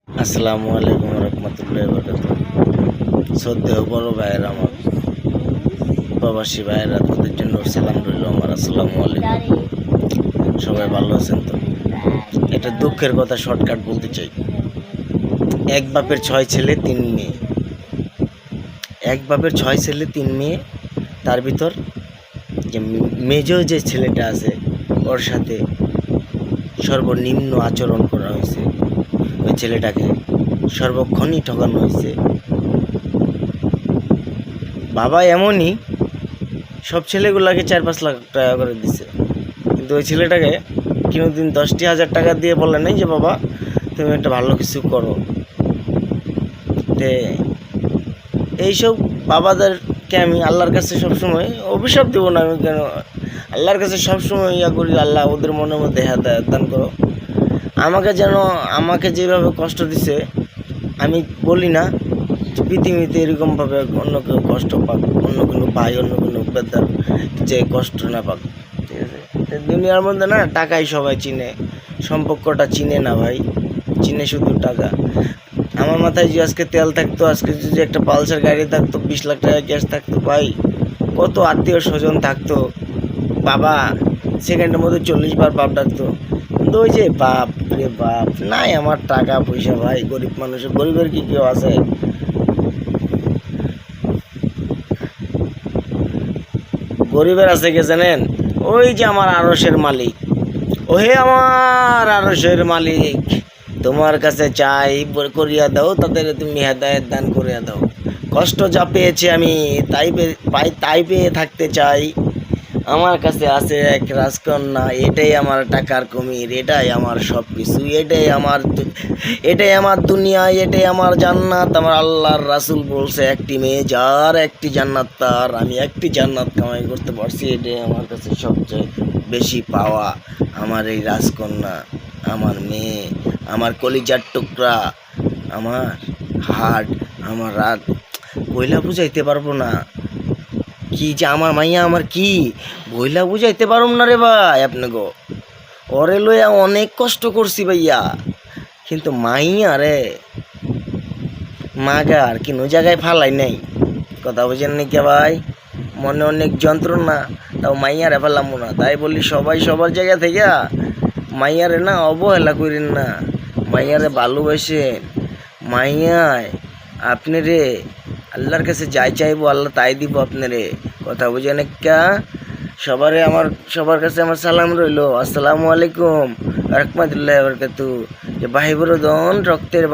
আসসালামু আলাইকুম রহমতুল্লাহ বরকাতুহ। শ্রদ্ধেয় বড় ভাইয়ের আমার প্রবাসী ভাইয়েরা, তাদের জন্য সালাম রইল আমার। আসসালামু আলাইকুম। সবাই ভালো আছেন তো? এটা দুঃখের কথা শর্টকাট বলতে চাই। এক বাপের 6 ছেলে 3 মেয়ে, এক বাপের 6 ছেলে 3 মেয়ে। তার ভিতর যে মেজর যে ছেলেটা আছে, ওর সাথে সর্বনিম্ন আচরণ করা হয়েছে। ওই ছেলেটাকে সর্বক্ষণই ঠকানো হয়েছে। বাবা এমনই সব ছেলেগুলাকে 4-5 লাখ টাকা করে দিছে, কিন্তু ওই ছেলেটাকে কোনোদিন 10,000 টাকা দিয়ে বলে নাই যে বাবা তুমি একটা ভালো কিছু করো। তে এইসব বাবাদেরকে আমি আল্লাহর কাছে সবসময় অভিশাপ দেবো না, আমি কেন আল্লাহর কাছে সবসময় ইয়া করি, আল্লাহ ওদের মনের মধ্যে হেদায়েত দান করো। আমাকে যেভাবে কষ্ট দিছে, আমি বলি না যে পৃথিবীতে এরকমভাবে অন্য কেউ কষ্ট পাক, অন্য কোনো ভাই, অন্য কোনো বেদার যে কষ্ট না পাক, ঠিক আছে? দুনিয়ার মধ্যে না টাকাই সবাই চিনে, সম্পর্কটা চিনে না ভাই, চিনে শুধু টাকা। আমার মাথায় যে আজকে তেল থাকতো, আজকে যদি একটা পালসার গাড়ি থাকতো, 20 লাখ টাকা ক্যাশ থাকতো ভাই, কত আত্মীয় স্বজন থাকতো, বাবা সেকেন্ডের মধ্যে 40 বার বাপ ডাকতো। কিন্তু ওই যে বাপ রে বাপ নাই, আমার টাকা পয়সা ভাই, গরিব মানুষের, গরিবের কি কেউ আছে? গরিবের আছে কে জানেন? ওই যে আমার আরশের মালিক, ওহে আমার আরশের মালিক, তোমার কাছে চাই করিয়া দাও, তাদের তুমি হেদায়েত দান করিয়া দাও। কষ্ট যা পেয়েছি আমি তাই পেয়ে থাকতে চাই। আমার কাছে আছে এক রাজকন্যা, এটাই আমার টাকার কুমির, এটাই আমার সব কিছু, এটাই আমার দুনিয়া, এটাই আমার জান্নাত। আমার আল্লাহর রাসূল বলছে, একটি মেয়ে যার একটি জান্নাত তার, আমি একটি জান্নাত কামাই করতে পারছি, এটাই আমার কাছে সবচেয়ে বেশি পাওয়া। আমার এই রাজকন্যা, আমার মেয়ে, আমার কলিজার টুকরা, আমার হার্ট, আমার রাত কইলা বুঝাইতে পারবো না। কি যে আমার মাইয়া, আমার কি বইলা বুঝাইতে পারুম না রে ভাই আপনাকে। ওরে লইয়া অনেক কষ্ট করছি ভাইয়া, কিন্তু মাইয়া রে মাগার কিনো জায়গায় ফালাই নাই। কথা বুঝেন নি কে ভাই? মনে অনেক যন্ত্রণা, তাও মাইয়ারে ফেলাম না। তাই বলি সবাই সবার জায়গা থেকে মাইয়ারে না অবহেলা করেন না, মাইয়ারে ভালোবাসেন। মাইয়ায় আপনি রে আল্লাহর কাছে যাই চাইবো, আল্লাহ তাই দিব আপনি রে। কথা বুঝেন একটা? সবার কাছে আমার সালাম রইলো। আসসালামু আলাইকুম রহমতুল্লাহ বরকাতুহ। যে ভাই ব্রদন রক্তের